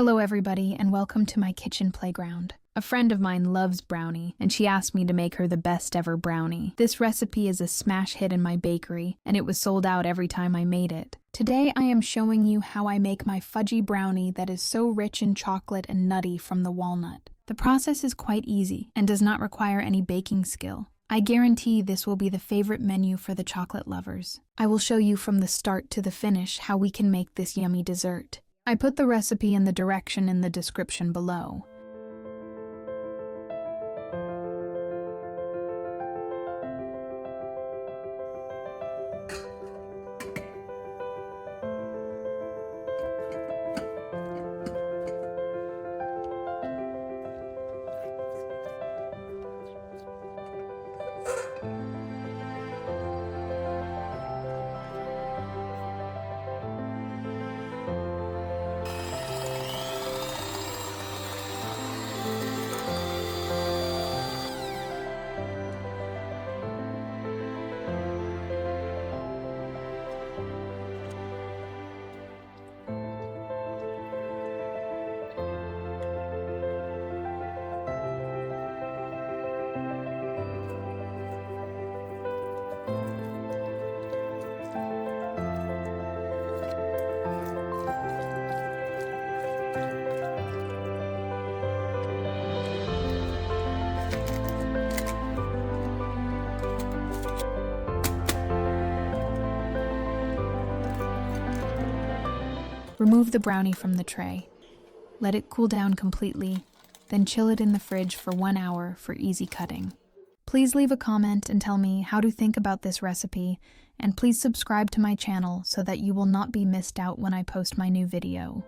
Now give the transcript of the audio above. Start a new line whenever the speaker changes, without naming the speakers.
Hello everybody and welcome to my kitchen playground. A friend of mine loves brownie and she asked me to make her the best ever brownie. This recipe is a smash hit in my bakery and it was sold out every time I made it. Today I am showing you how I make my fudgy brownie that is so rich in chocolate and nutty from the walnut. The process is quite easy and does not require any baking skill. I guarantee this will be the favorite menu for the chocolate lovers. I will show you from the start to the finish how we can make this yummy dessert. I put the recipe and the direction in the description below. Remove the brownie from the tray. Let it cool down completely, then chill it in the fridge for 1 hour for easy cutting. Please leave a comment and tell me how to think about this recipe, and please subscribe to my channel so that you will not be missed out when I post my new video.